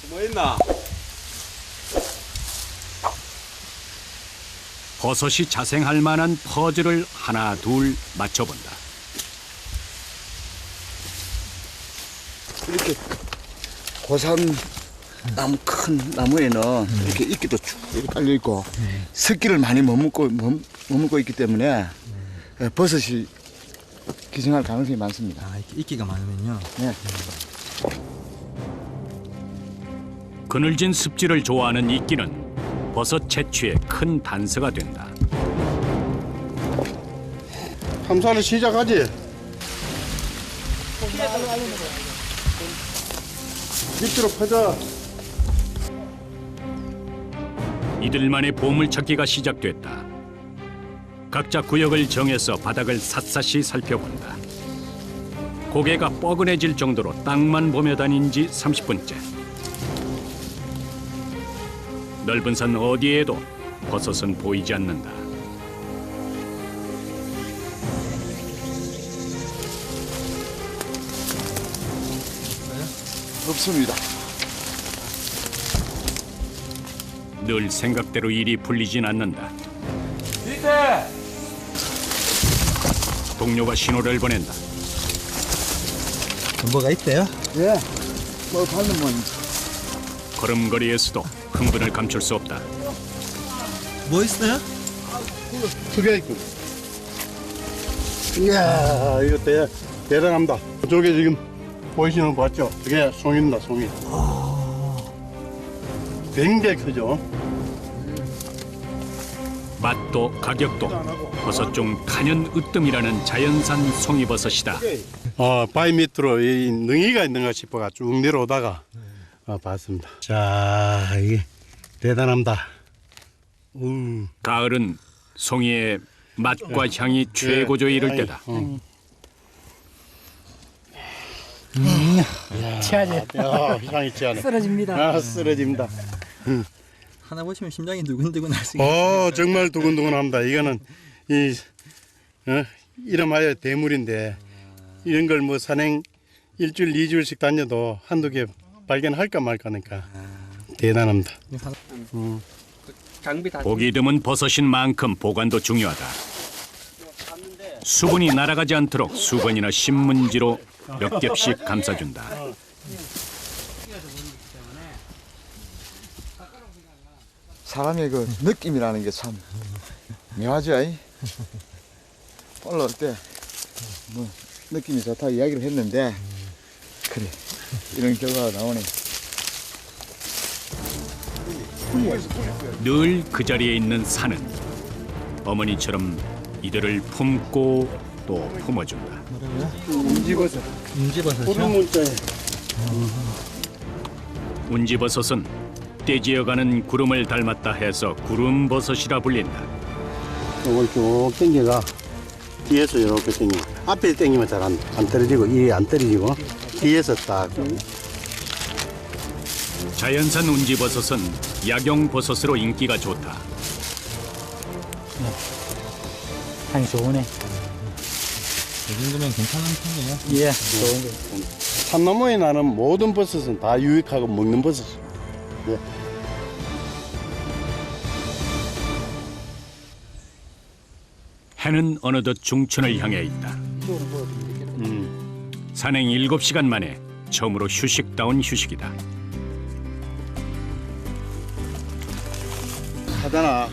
뭐 있나? 버섯이 자생할 만한 퍼즐을 하나 둘 맞춰본다. 이렇게 고산 나무 큰 나무에는 이렇게 이끼도 쭉 이렇게 깔려 있고 습기를 많이 머금고 있기 때문에 버섯이 기생할 가능성이 많습니다. 아, 이렇게 이끼가 많으면요. 네. 그늘진 습지를 좋아하는 이끼는 버섯 채취에 큰 단서가 된다. 탐사를 시작하지. 밑으로 퍼져. 이들만의 보물찾기가 시작됐다. 각자 구역을 정해서 바닥을 샅샅이 살펴본다. 고개가 뻐근해질 정도로 땅만 보며 다닌 지 30분째. 넓은 산 어디에도 버섯은 보이지 않는다. 없습니다. 늘 생각대로 일이 풀리진 않는다. 밑에. 동료가 신호를 보낸다. 뭐가 있대요? 예. 뭐 받는 뭐 걸음걸이에서도 흥분을 감출 수 없다. 뭐 있어요? 저게 있고. 이야, 이거 대단합니다. 저게 지금 보이시는 거 봤죠? 저게 송이입니다, 송이. 굉장히 크죠? 맛도 가격도 버섯 중 단연 으뜸이라는 자연산 송이버섯이다. 바위 밑으로 이 능이가 있는가 싶어가 쭉 내려오다가 봤습니다. 자, 이게 대단합니다. 가을은 송이의 맛과 향이 최고조 이를 때다. 치아지. 야, 향이 치하네. 쓰러집니다. 쓰러집니다. 하나 보시면 심장이 두근두근 할 수 있어요. 정말 두근두근합니다. 이거는 이름하여 대물인데 이런 걸 뭐 산행 일주일, 2주일씩 다녀도 한두 개 발견할까 말까니까 대단합니다. 보기 드문 버섯인 만큼 보관도 중요하다. 수분이 날아가지 않도록 수건이나 신문지로 몇 겹씩 감싸준다. 사람의 그 느낌이라는 게 참 묘하죠. 올라올 때 뭐 느낌이 좋다 이야기를 했는데 그래 이런 결과가 나오네. 늘 그 자리에 있는 산은 어머니처럼 이들을 품고 또 품어준다. 움집어서 임지버섯이요? 푸른 문자에 운지버섯은 떼지어가는 구름을 닮았다 해서 구름버섯이라 불린다. 이걸 쭉 당겨가 뒤에서 이렇게 당겨. 앞에 당기면 잘 안 떨어지고 이게 안 떨어지고 뒤에서 딱 자연산 운지버섯은 약용버섯으로 인기가 좋다. 향이 좋으네. 이 정도면 괜찮은 편이에요. 예, 좋은 거. 산 너머에 나는 모든 버섯은 다 유익하고 먹는 버섯. 예. 해는 어느덧 중천을 향해 있다. 산행 7시간 만에 처음으로 휴식다운 휴식이다. 하잖아.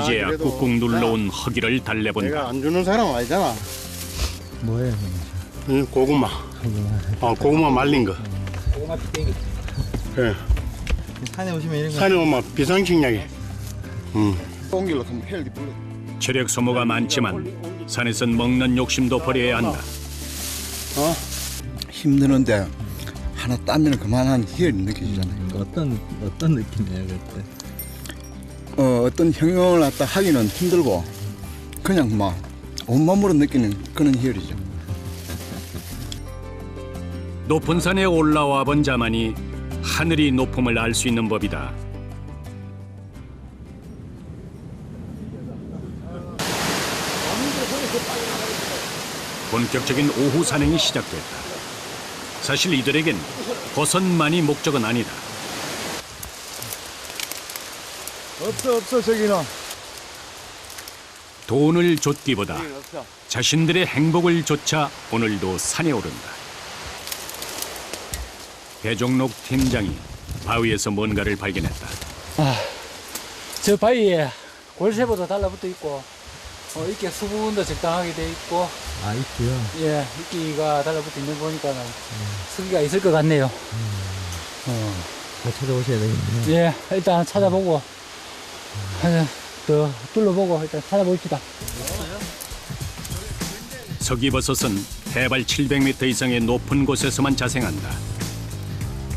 이제야 그래도 꾹꾹 눌러온 허기를 내가 달래본다. 안 주는 사람 아니잖아. 뭐예요? 고구마. 고구마 말린 거. 고구마 삐개기. 예. 산에 오시면 이런 거 산에 오면 비상식량이. 옮기려고 하면 헬기 불러. 체력 소모가 많지만 산에선 먹는 욕심도 버려야 한다. 힘드는데 하나 따면 그만한 희열이 느껴지잖아요. 어떤 느낌이에요, 그때? 어떤 형용을 갖다 하기는 힘들고 그냥 막 온몸으로 느끼는 그런 희열이죠. 높은 산에 올라와 본 자만이 하늘이 높음을 알 수 있는 법이다. 본격적인 오후 산행이 시작됐다. 사실 이들에겐 버섯만이 목적은 아니다. 없어 저기는. 돈을 좇기보다 자신들의 행복을 좇아 오늘도 산에 오른다. 배종록 팀장이 바위에서 뭔가를 발견했다. 저 바위에 골쇠보다 달라붙어 있고, 이렇게 수분도 적당하게 돼 있고, 아, 있고요. 예, 이끼가 달라붙어 있는 거 보니까 서기가 있을 것 같네요. 더 찾아오셔야 되겠네요. 예, 일단 찾아보고, 하나 더 둘러보고 일단 찾아봅시다. 서기버섯은 해발 700m 이상의 높은 곳에서만 자생한다.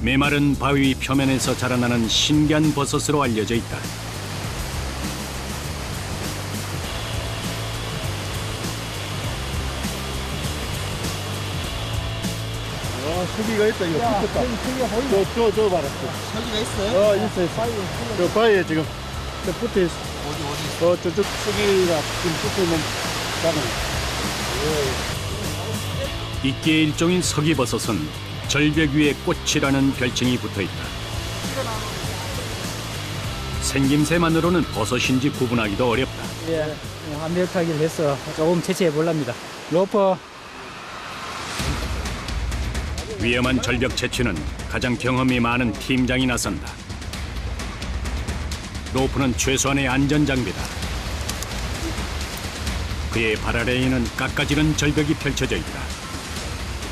메마른 바위 표면에서 자라나는 신기한 버섯으로 알려져 있다. 서기가 있다. 이거 붙었다. 저 봐라. 저기가 있어요? 있어. 저 바위에 지금 저 붙어 있어. 어디? 저쪽 서기가 지금 붙어 있는 자는. 이끼의 일종인 서기버섯은 절벽 위에 꽃이라는 별칭이 붙어있다. 생김새만으로는 버섯인지 구분하기도 어렵다. 예, 완벽하게 해서 조금 채취해 볼랍니다. 로퍼. 위험한 절벽 채취는 가장 경험이 많은 팀장이 나선다. 로프는 최소한의 안전장비다. 그의 발 아래에는 깎아지는 절벽이 펼쳐져 있다.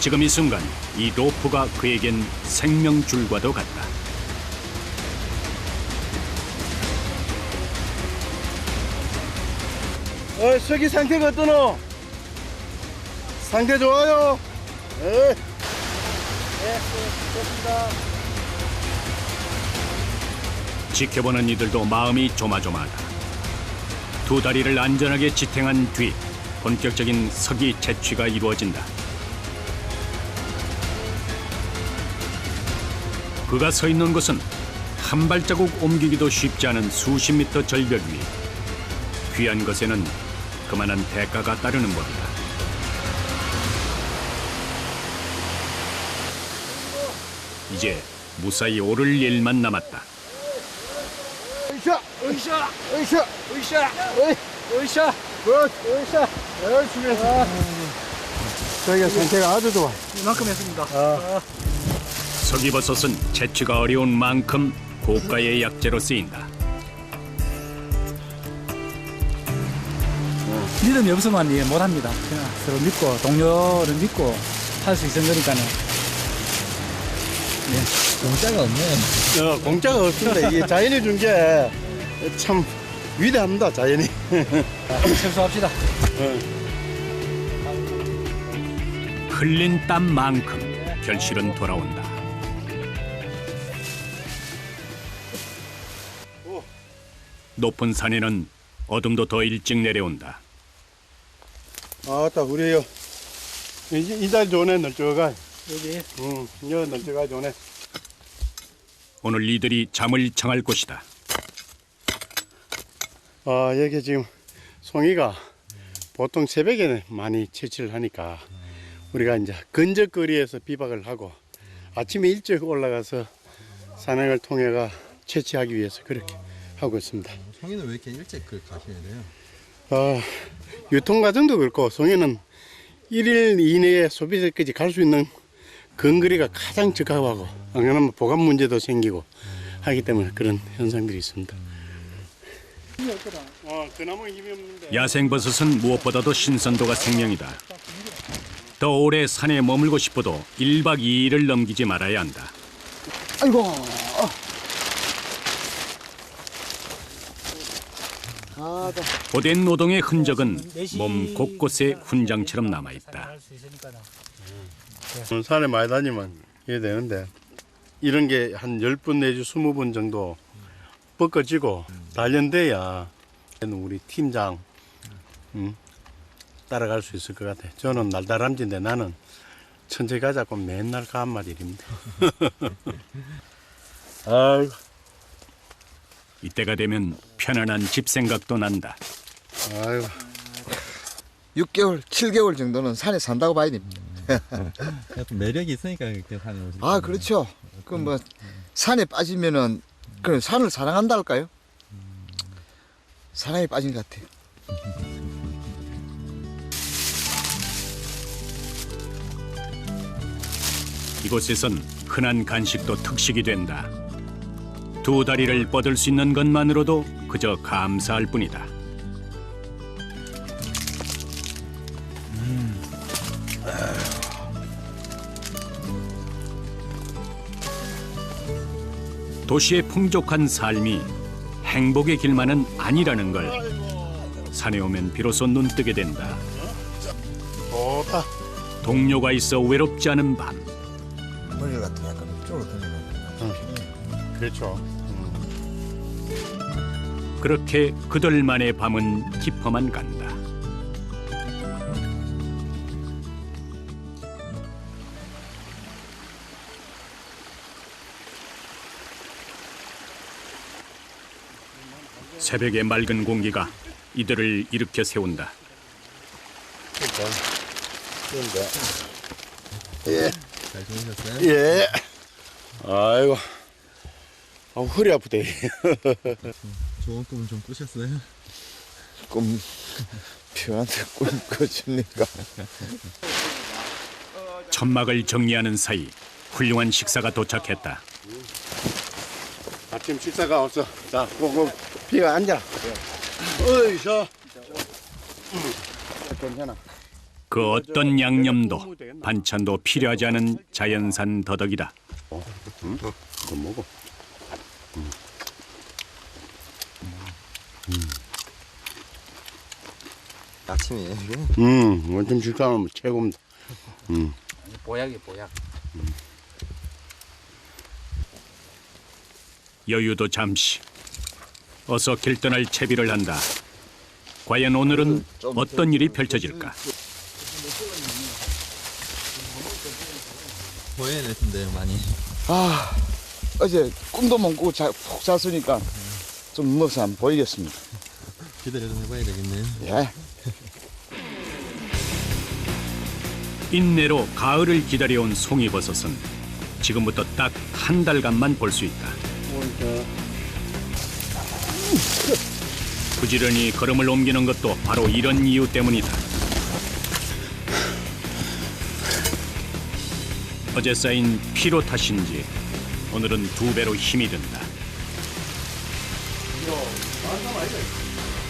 지금 이 순간 이 로프가 그에겐 생명줄과도 같다. 서기 상태가 어떠노? 상태 좋아요. 예. 지켜보는 이들도 마음이 조마조마하다. 두 다리를 안전하게 지탱한 뒤 본격적인 서기 채취가 이루어진다. 그가 서 있는 곳은 한 발자국 옮기기도 쉽지 않은 수십 미터 절벽 위. 귀한 것에는 그만한 대가가 따르는 법이다. 이제 무사히 오를 일만 남았다. 으쌰. 열심히 했어. 저희가 상태가 아주 좋아. 이만큼 했습니다. 서기버섯은 채취가 어려운 만큼 고가의 약재로 쓰인다. 믿음이 없으면 예, 못합니다. 그냥 서로 믿고 동료를 믿고 할 수 있는 거니까는. 공짜가 없네요. 공짜가 없습니다. 이게 자연이 준 게 참 위대합니다. 자연이. 철수합시다. 흘린 땀만큼 결실은 돌아온다. 높은 산에는 어둠도 더 일찍 내려온다. 아따 우리요. 이달 좋네 널쩍아. 여기 여 널쩍아 좋네. 오늘 이들이 잠을 청할 곳이다. 여기 지금 송이가 보통 새벽에 많이 채취를 하니까 우리가 이제 근적거리에서 비박을 하고 아침에 일찍 올라가서 산행을 통해가 채취하기 위해서 그렇게 하고 있습니다. 송이는 왜 이렇게 일찍 가셔야 돼요? 유통 과정도 그렇고 송이는 1일 이내에 소비자까지 갈 수 있는 근거리가 가장 적합하고 안 그러면 보관 문제도 생기고 하기 때문에 그런 현상들이 있습니다. 그나무 힘이 없는데. 야생버섯은 무엇보다도 신선도가 생명이다. 더 오래 산에 머물고 싶어도 1박 2일을 넘기지 말아야 한다. 아이고. 고된 노동의 흔적은 몸 곳곳에 훈장처럼 남아있다. 산에 많이 다니면 이게 되는데 이런 게 한 10분 내지 20분 정도 뻗어지고 단련돼야 우리 팀장 따라갈 수 있을 것 같아. 저는 날다람쥐인데 나는 천천히 가자고 맨날 가 한마디입니다. 아이고. 이때가 되면 편안한 집 생각도 난다. 아이고. 6개월, 7개월 정도는 산에 산다고 봐야 됩니다. 또 매력이 있으니까 이렇게 산에 오실 아, 거예요. 그렇죠. 그 뭐 산에 빠지면은 그 산을 사랑한다 할까요? 사랑에 빠진 것 같아요. 이곳에선 흔한 간식도 특식이 된다. 두 다리를 뻗을 수 있는 것만으로도 그저 감사할 뿐이다. 도시의 풍족한 삶이 행복의 길만은 아니라는 걸 산에 오면 비로소 눈뜨게 된다. 좋다. 동료가 있어 외롭지 않은 밤. 머리를 갖다 약간 이쪽으로 돌리면 그렇죠. 그렇게 그들만의 밤은 깊어만 간다. 새벽의 맑은 공기가 이들을 일으켜 세운다. 잘 지내셨어요? 예. 아이고. 아, 허리 아프대. 좋은 꿈 좀 꾸셨어요? 꿈 표한테 꿈 꿔줍니까? 천막을 정리하는 사이 훌륭한 식사가 도착했다. 아침 식사가 왔어. 자, 고고 비가 앉아. 어이, 저. 괜찮아. 그 어떤 양념도 반찬도 필요하지 않은 자연산 더덕이다. 그거 먹어. 아침이에요 이게? 원점 식사는 최고입니다. 보약이 보약. 여유도 잠시. 어서 길 떠날 채비를 한다. 과연 오늘은 어떤 일이 펼쳐질까? 보여냈는데요 많이. 아, 어제 꿈도 못 꾸고 푹 잤으니까 좀 무서워 안 보이겠습니다. 기대를 좀 해봐야 되겠네요. 예. 인내로 가을을 기다려온 송이버섯은 지금부터 딱 한 달간만 볼 수 있다. 부지런히 걸음을 옮기는 것도 바로 이런 이유 때문이다. 어제 쌓인 피로 탓인지 오늘은 두 배로 힘이 든다.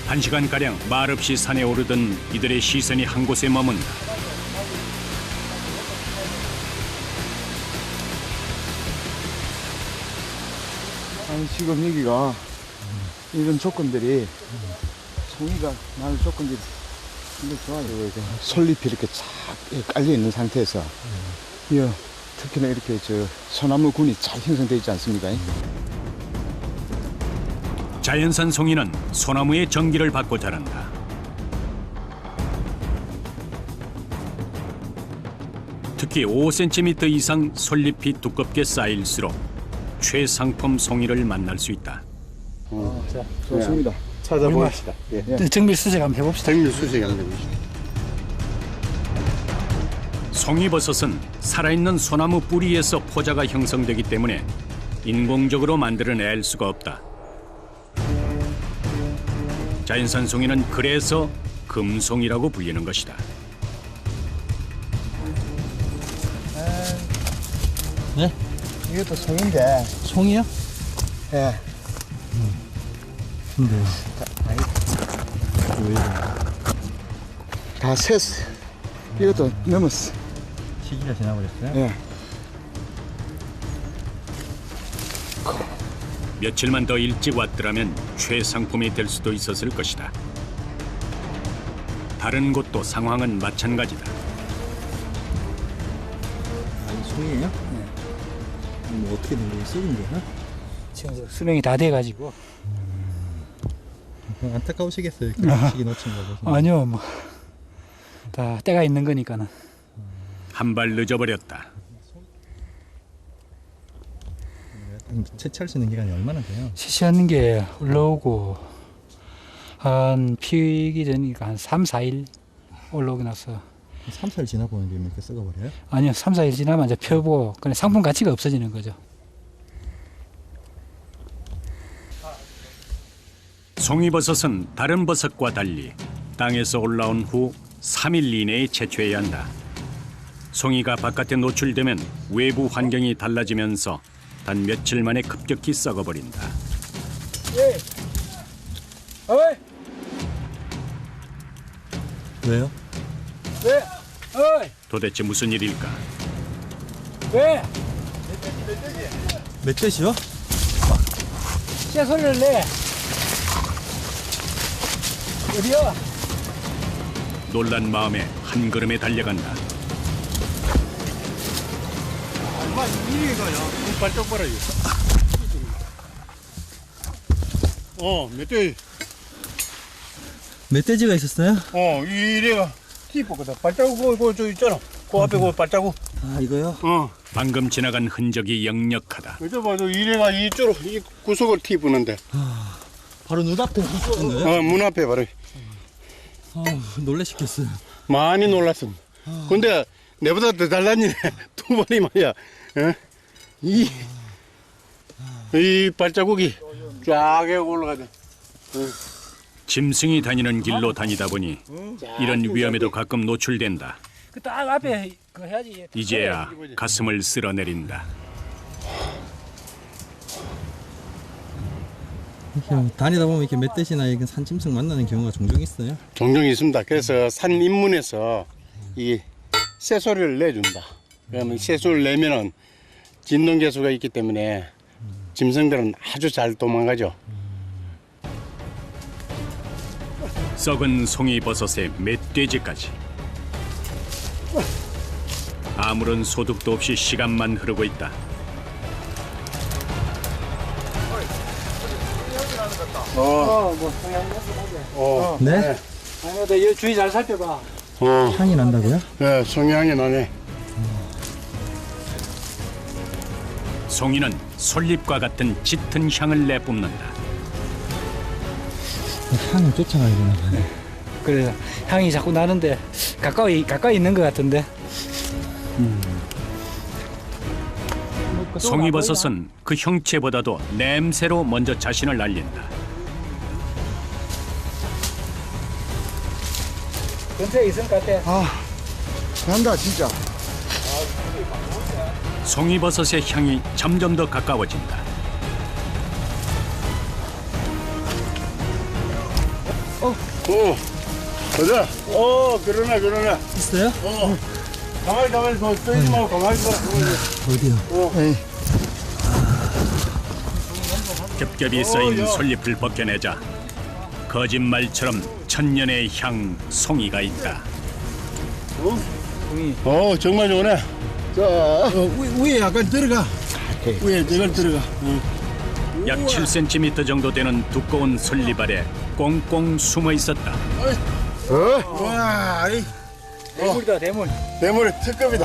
1시간가량 말없이 산에 오르던 이들의 시선이 한 곳에 머문다. 아니, 지금 여기가 이런 조건들이 송이가 나는 조건들이 근데 좋아요. 솔잎이 이렇게 쫙 깔려 있는 상태에서 특히나 이렇게 저 소나무 군이 잘 형성되어 있지 않습니까? 자연산 송이는 소나무의 전기를 받고 자란다. 특히 5cm 이상 솔잎이 두껍게 쌓일수록 최상품 송이를 만날 수 있다. 좋습니다. 찾아봅시다. 예. 정밀 수색 한번 해봅시다. 생물 수색 한번 해봅시다. 송이버섯은 살아있는 소나무 뿌리에서 포자가 형성되기 때문에 인공적으로 만들어낼 수가 없다. 자연산 송이는 그래서 금송이라고 불리는 것이다. 네? 이것도 송인데, 송이요? 예. 근데 다 샜어. 이것도 넘었어. 시기가 지나버렸어요? 예. 며칠만 더 일찍 왔더라면 최상품이 될 수도 있었을 것이다. 다른 곳도 상황은 마찬가지다. 아니 송이에요? 네. 뭐 어떻게 된 거예요? 썩은 거야? 지금 수명이 다 돼가지고. 안타까우시겠어요. 이렇게 시기 놓친 거 보시면. 아니요, 뭐 다 때가 있는 거니까는. 한 발 늦어버렸다. 채취할 수 있는 기간이 얼마나 돼요? 시시하는 게 올라오고 한 피기 전이니까 한 3, 4일 올라오고 나서 3살 지나 보는데 이렇게 썩어버려요? 아니요, 3, 4일 지나면 이제 펴고 그냥 상품 가치가 없어지는 거죠. 송이버섯은 다른 버섯과 달리 땅에서 올라온 후 3일 이내에 채취해야 한다. 송이가 바깥에 노출되면 외부 환경이 달라지면서 단 며칠 만에 급격히 썩어버린다. 왜요? 도대체 무슨 일일까? 멧돼지요? 쟤 소리를 내. 어디야? 놀란 마음에 한 걸음에 달려간다. 엄마 이리 가요. 발짝 봐라 이거. 멧돼지. 멧돼지가 있었어요? 이래가 티포거든. 발자국 그저 있잖아. 그 앞에 그 발자국. 아 이거요? 방금 지나간 흔적이 역력하다. 이거 봐도 이래가 이쪽으로 이 구석을 티부는데. 바로 눈앞에 있었던 거예요? 문 앞에 바로. 놀래시겠어요. 많이 놀랐어. 근데 내보다 더 잘났네. 두 마리 말이야. 어? 이 발자국이 쫙 올라가네. 짐승이 다니는 길로 다니다 보니 이런 위험에도 가끔 노출된다. 그 딱 앞에 그 해야지. 이제야 가슴을 쓸어내린다. 이렇게 다니다 보면 이렇게 멧돼지나 이렇게 산짐승 만나는 경우가 종종 있어요. 종종 있습니다. 그래서 산 입문에서 이 새소리를 내준다. 그러면 새소리를 내면은 진동계수가 있기 때문에 짐승들은 아주 잘 도망가죠. 썩은 송이버섯에 멧돼지까지. 아무런 소득도 없이 시간만 흐르고 있다. 네? 아니, 너 주위 잘 살펴봐. 향이 난다고요? 네, 송이향이 나네. 송이는 솔잎과 같은 짙은 향을 내뿜는다. 향을 쫓아가야 되나 봐요. 그래서 향이 자꾸 나는데 가까이 있는 것 같은데. 송이버섯은 그 형체보다도 냄새로 먼저 자신을 알린다. 근처에 있을 것 같아. 난다 진짜. 송이버섯의 향이 점점 더 가까워진다. 맞아. 그러나. 있어요? 가만히 떠있지 말고 가만히 있어. 어디요? 겹겹이 쌓인 솔잎을 벗겨내자 거짓말처럼 천년의 향 송이가 있다. 정말 좋네. 위에 약간 들어가. 위에 이걸 들어가. 약 7cm 정도 되는 두꺼운 솔잎 아래 꽁꽁 숨어 있었다. 와, 대물이다, 대물. 대물의 특급이다.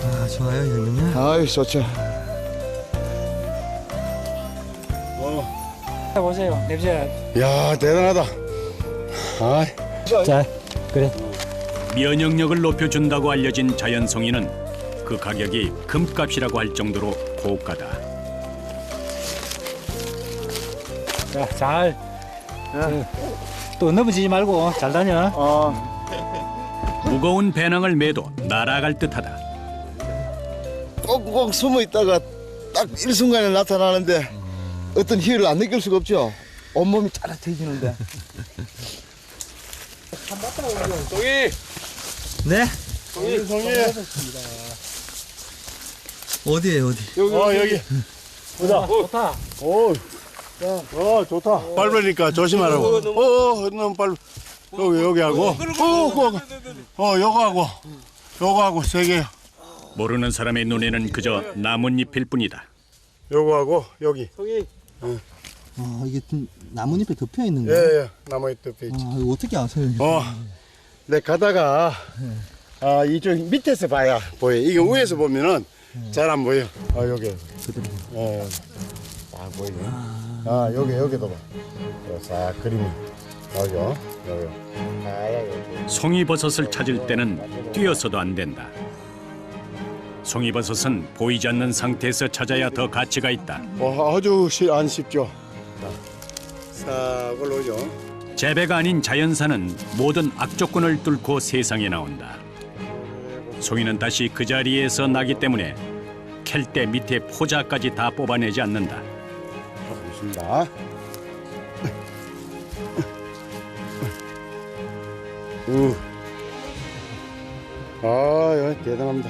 아 좋아요 이 정도면? 아이 좋죠. 보세요, 냄새. 야, 대단하다. 자, 그래. 면역력을 높여준다고 알려진 자연송이는 그 가격이 금값이라고 할 정도로 고가다. 자, 잘. 또 넘어지지 말고 잘 다녀. 무거운 배낭을 매도 날아갈 듯하다. 꽁꽁 숨어 있다가 딱 일순간에 나타나는데 어떤 희열을 안 느낄 수가 없죠. 온몸이 짜릿해지는데. 네? 송이. 어디에요 어디? 여기. 좋다. 좋다. 밟으니까 조심하라고. 너무 밟. 여기 하고. 요거하고 세 개. 모르는 사람의 눈에는 그저 나뭇잎일 뿐이다. 요거하고 여기. 아 이게 좀 나뭇잎에 덮여 있는 거예요? 예, 나무에 덮여 있지. 아 이거 어떻게 아세요? 내 가다가 이쪽 밑에서 봐야 보여. 이게 위에서 보면은 잘 안 보여. 여기. 딱 보이네. 여기도 봐. 싹 그림이. 송이버섯을 찾을 때는 뛰어서도 안 된다. 송이버섯은 보이지 않는 상태에서 찾아야 더 가치가 있다. 아주 안 쉽죠. 싹 올라오죠. 재배가 아닌 자연산은 모든 악조건을 뚫고 세상에 나온다. 송이는 다시 그 자리에서 나기 때문에 캘 때 밑에 포자까지 다 뽑아내지 않는다. 좋습니다. 대단합니다.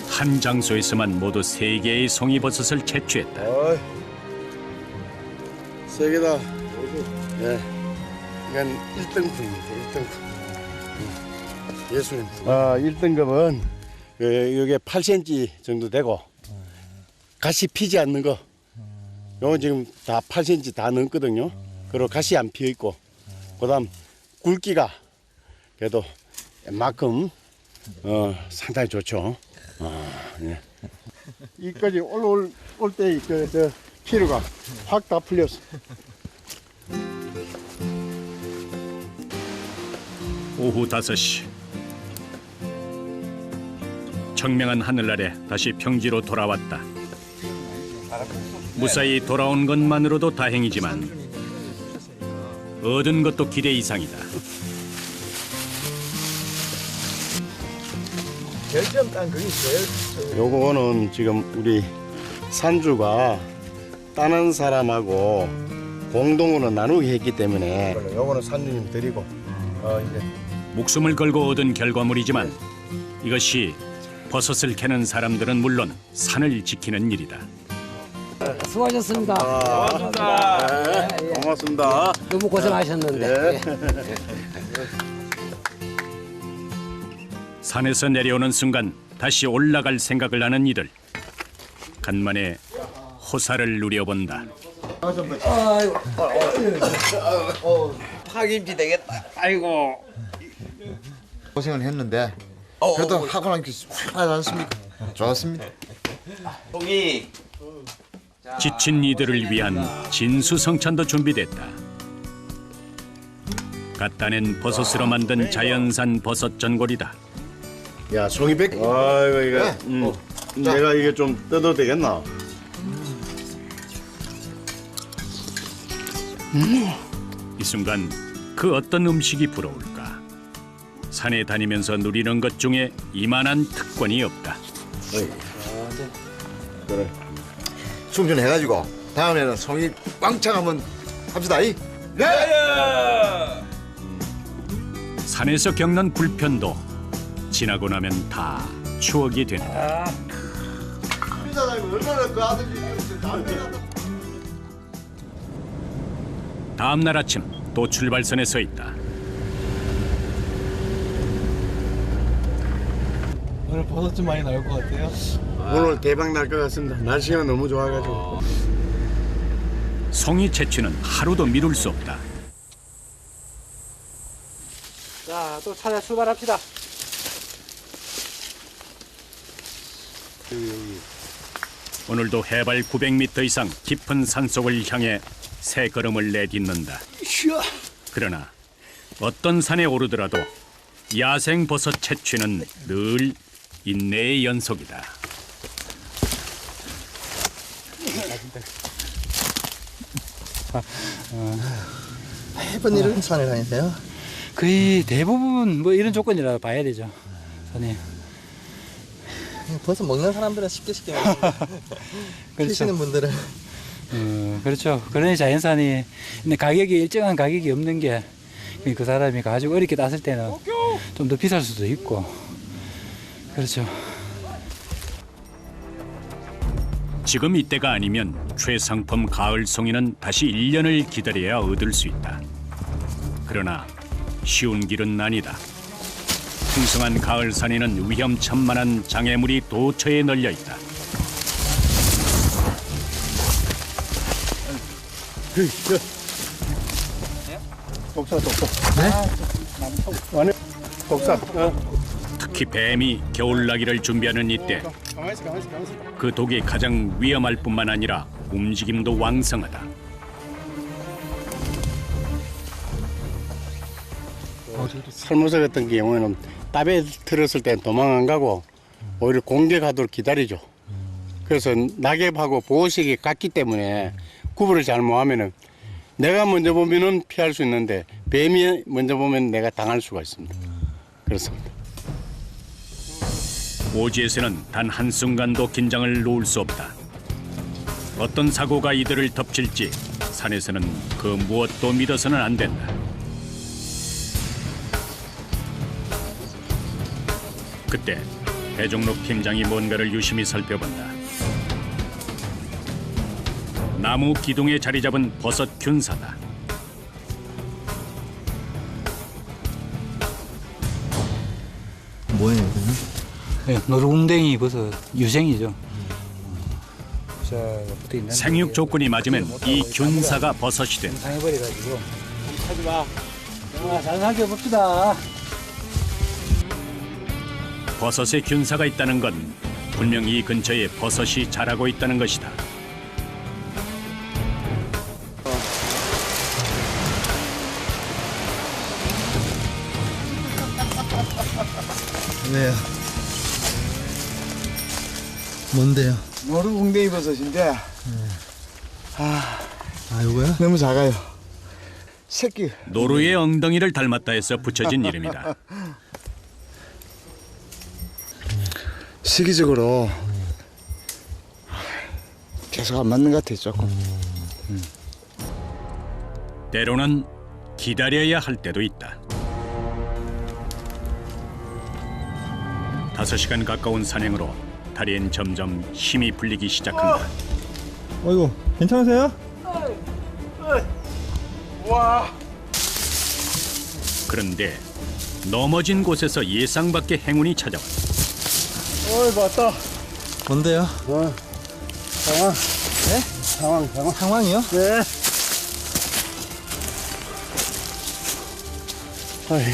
한 장소에서만 모두 3개의 송이버섯을 채취했다. 세 개다. 네. 이건 1등급입니다. 1등급. 예수님. 1등급은 이게 8cm 정도 되고 가시 피지 않는 거. 요건 지금 다 8cm 다 넘거든요. 그리고 가시 안 피어 있고. 그다음 굵기가 그래도 웬만큼 상당히 좋죠. 예. 이까지 올라올 때 저 피로가 확 다 풀렸어. 오후 5시. 청명한 하늘 아래 다시 평지로 돌아왔다. 무사히 돌아온 것만으로도 다행이지만 얻은 것도 기대 이상이다. 결점 딴 그게 제일 요거는 지금 우리 산주가 따는 사람하고 공동으로 나누게 했기 때문에 요거는 산주님 드리고 이제 목숨을 걸고 얻은 결과물이지만 이것이 버섯을 캐는 사람들은 물론 산을 지키는 일이다. 수고하셨습니다. 고맙습니다. 너무 고생하셨는데. 산에서 내려오는 순간 다시 올라갈 생각을 하는 이들. 간만에 호사를 누려본다. 파김치 되겠다. 아이고. 고생을 했는데 그래도 하고 나니까 확하지 않습니까? 좋았습니다. 송이. 지친 이들을 위한 진수성찬도 준비됐다. 갖다 낸 버섯으로 만든 자연산 버섯 전골이다. 야 송이백. 아이고 이거 내가 이게 좀 뜯어도 되겠나? 이 순간 그 어떤 음식이 부러울까? 산에 다니면서 누리는 것 중에 이만한 특권이 없다. 그래. 충전해가지고 다음에는 송이 왕창 한번 합시다. 산에서 겪는 불편도 지나고 나면 다 추억이 된다. 다음 날 아침 또 출발선에 서 있다. 오늘 버섯 좀 많이 나올 것 같아요. 오늘 대박 날 것 같습니다. 날씨가 너무 좋아가지고. 송이 채취는 하루도 미룰 수 없다. 자, 또 찾아 출발합시다. 오늘도 해발 900m 이상 깊은 산속을 향해 새 걸음을 내딛는다. 그러나 어떤 산에 오르더라도 야생 버섯 채취는 늘 인내의 연속이다. 매번 이런 산에 다니세요? 거의 대부분 뭐 이런 조건이라 봐야 되죠. 산에. 버섯 먹는 사람들은 쉽게 먹는데 키시는 분들은 그렇죠. 그러니 자연산이 근데 가격이 일정한 가격이 없는 게 그 사람이 가지고 어렵게 땄을 때는 좀 더 비쌀 수도 있고 그렇죠. 지금 이때가 아니면 최상품 가을 송이는 다시 1년을 기다려야 얻을 수 있다. 그러나 쉬운 길은 아니다. 풍성한 가을 산에는 위험천만한 장애물이 도처에 널려 있다. 독사. 네? 안에 독사. 특히 뱀이 겨울나기를 준비하는 이때 가만있어. 그 독이 가장 위험할 뿐만 아니라 움직임도 왕성하다. 살모사 같은 경우에는 땀에 들었을 땐 도망 안 가고 오히려 공격하도록 기다리죠. 그래서 낙엽하고 보호색이 같기 때문에 구분을 잘 못하면은 내가 먼저 보면은 피할 수 있는데 뱀이 먼저 보면 내가 당할 수가 있습니다. 그렇습니다. 오지에서는 단 한순간도 긴장을 놓을 수 없다. 어떤 사고가 이들을 덮칠지 산에서는 그 무엇도 믿어서는 안 된다. 그때 배종록 팀장이 뭔가를 유심히 살펴본다. 나무 기둥에 자리 잡은 버섯 균사다. 뭐예요, 이거는? 네, 노루궁뎅이 버섯 유생이죠. 자, 붙어 있는 생육 조건이 맞으면 이 균사가 버섯이 된다. 상해버려가지고 하지 마. 잘 살펴봅시다. 버섯에 균사가 있다는 건 분명히 이 근처에 버섯이 자라고 있다는 것이다. 왜요? 뭔데요? 노루궁뎅이 버섯인데 아, 이거야? 너무 작아요. 새끼 노루의 엉덩이를 닮았다 해서 붙여진 이름이다. 시기적으로 계속 안 맞는 것 같아요, 조금. 때로는 기다려야 할 때도 있다. 5시간 가까운 산행으로 다리엔 점점 힘이 풀리기 시작한다. 어이구, 괜찮으세요? 그런데 넘어진 곳에서 예상 밖의 행운이 찾아왔다. 어이 맞다. 뭔데요? 상황. 네? 상황. 상황이요? 네. 아이,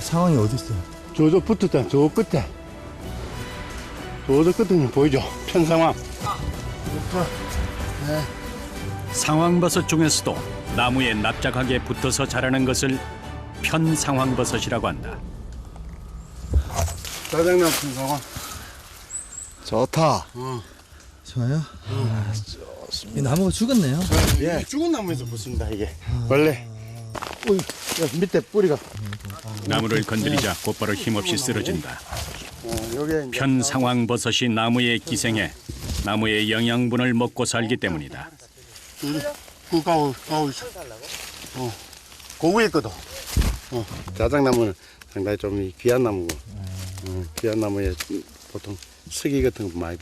상황이 어디 있어요? 저저 붙었다. 저 끝에. 저저 끝에 보이죠? 편 상황. 상황버섯 중에서도 나무에 납작하게 붙어서 자라는 것을 편상황버섯이라고 한다. 짜장면 편 상황. 좋다. 좋아요? 이 나무가 죽었네요. 예. 죽은 나무에서 붙습니다 이게. 원래. 밑에 뿌리가. 나무를 건드리자 곧바로 힘없이 쓰러진다. 여기에 이제 편상황버섯이 나무에 기생해 나무의 영양분을 먹고 살기 때문이다. 그 가오 있어. 고구에 있거든. 자작나무는 상당히 좀 귀한 나무고. 귀한 나무에 보통 서기 같은 거 많이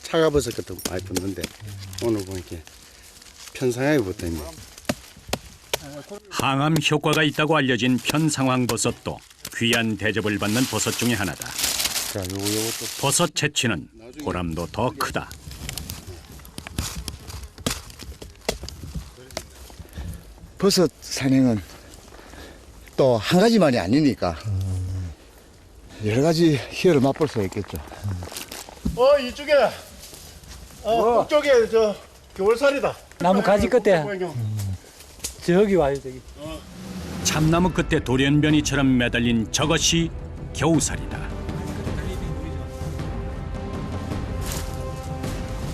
차가버섯 같은 거 많이 붙는데 오늘 보니까 편상하게 붙어 있네. 항암 효과가 있다고 알려진 편상황버섯도 귀한 대접을 받는 버섯 중에 하나다. 자, 요것도 버섯 채취는 보람도 더 크다. 버섯 산행은 또 한 가지만이 아니니까 여러 가지 희열을 맛볼 수 있겠죠. 이쪽에 북쪽에 저 겨울살이다. 나무 가지 끝에 저기 와요 저기. 참나무 끝에 돌연변이처럼 매달린 저것이 겨우살이다.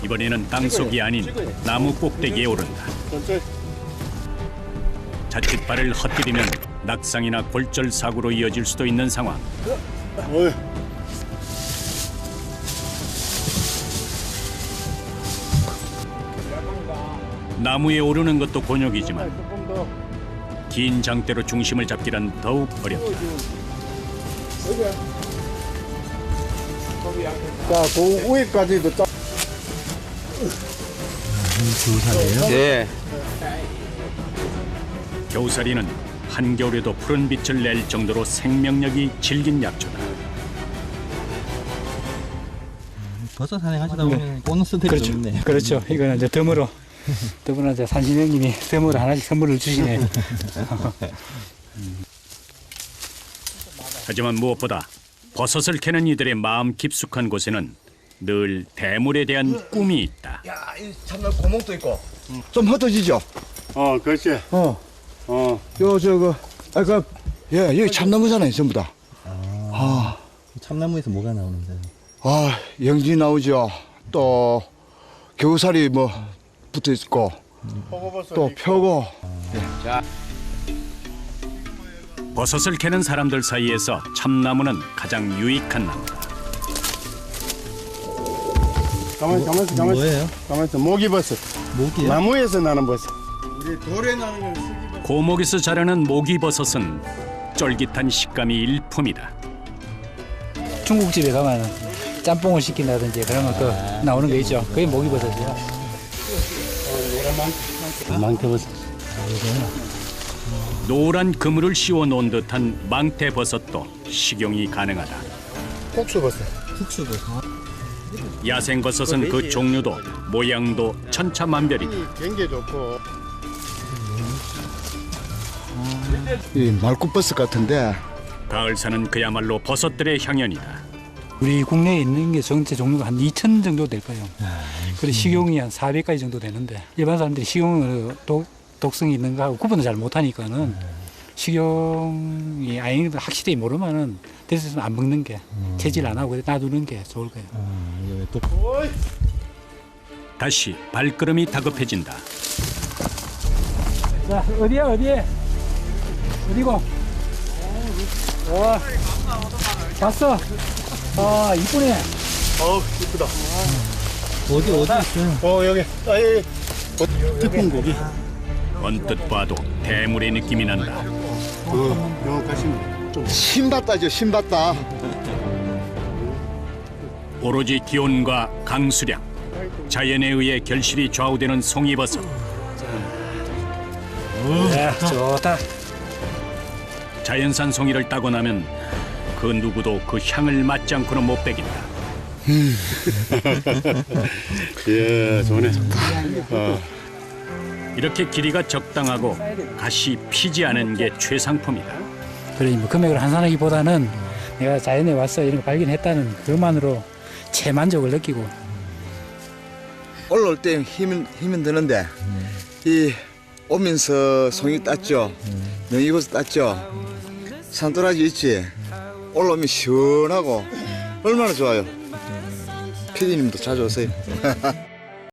이번에는 땅속이 아닌 나무 꼭대기에 오른다. 전체 자칫 발을 헛디디면 낙상이나 골절 사고로 이어질 수도 있는 상황. 어이. 나무에 오르는 것도 곤욕이지만 조금 더. 긴 장대로 중심을 잡기란 더욱 어렵다. 자, 그 위에까지도 짜. 겨우살이에요? 네. 겨우살이는 한겨울에도 푸른 빛을 낼 정도로 생명력이 질긴 약초다. 버섯 산행하시다 보면 보너스들이 그렇죠. 좀 있네. 그렇죠. 이거는 이제 덤으로 이제 산신령님이 덤으로 하나씩 선물을 주시네. 하지만 무엇보다 버섯을 캐는 이들의 마음 깊숙한 곳에는 늘 대물에 대한 꿈이 있다. 야, 이 참나 구멍도 있고 좀 흩어지죠. 그렇지. 요 저거 여기 참나무잖아요, 전부 다. 참나무에서 뭐가 나오는데? 영지 나오죠. 또 겨우살이 뭐 붙어 있고, 또 표고. 버섯을 캐는 사람들 사이에서 참나무는 가장 유익한 나무. 가만있어. 뭐예요? 가만있어. 모기버섯. 모기요? 나무에서 나는 버섯. 우리 돌에 나는 건 쓰기버섯. 고목에서 자라는 모기버섯은 쫄깃한 식감이 일품이다. 중국집에 가면 짬뽕을 시킨다든지 그러면 그 나오는 거 있죠. 그게 모기버섯이야. 망태버섯. 노란 그물을 씌워 놓은 듯한 망태버섯도 식용이 가능하다. 국수버섯. 흑수버섯. 야생버섯은 그 종류도 모양도 천차만별이다. 경계 좋고. 이 말굽버섯 같은데, 가을사는 그야말로 버섯들의 향연이다. 우리 국내에 있는 게 전체 종류가 한 2,000 정도 될 거예요. 그리고 식용이 한 400가지 정도 되는데 일반 사람들이 식용으로 독성이 있는 거하고 구분을 잘 못하니까는 식용이 아닌 확실히 모르면은 됐으면 안 먹는 게 체질 안 하고 놔두는 게 좋을 거예요. 또 다시 발걸음이 다급해진다. 자, 어디야? 어디고? 봤어? 이쁘네. 이쁘다. 어디 있어요? 여기. 특분 고기. 언뜻 봐도 대물의 느낌이 난다. 요 가시면 좀. 신받다죠, 신받다. 오로지 기온과 강수량, 자연에 의해 결실이 좌우되는 송이버섯. 좋다. 자연산 송이를 따고 나면 그 누구도 그 향을 맡지 않고는 못 베긴다. 예, 좋네. 이렇게 길이가 적당하고 가시 피지 않은 게 최상품이다. 그러니 뭐 금액을 환산하기보다는 내가 자연에 와서 이런 거 발견했다는 그것만으로 최만족을 느끼고. 올라올 때 힘은 드는데, 이 오면서 송이 땄죠. 명이버섯 땄죠. 산도라지 있지. 올라오면 시원하고 얼마나 좋아요. 피디님도 자주 오세요.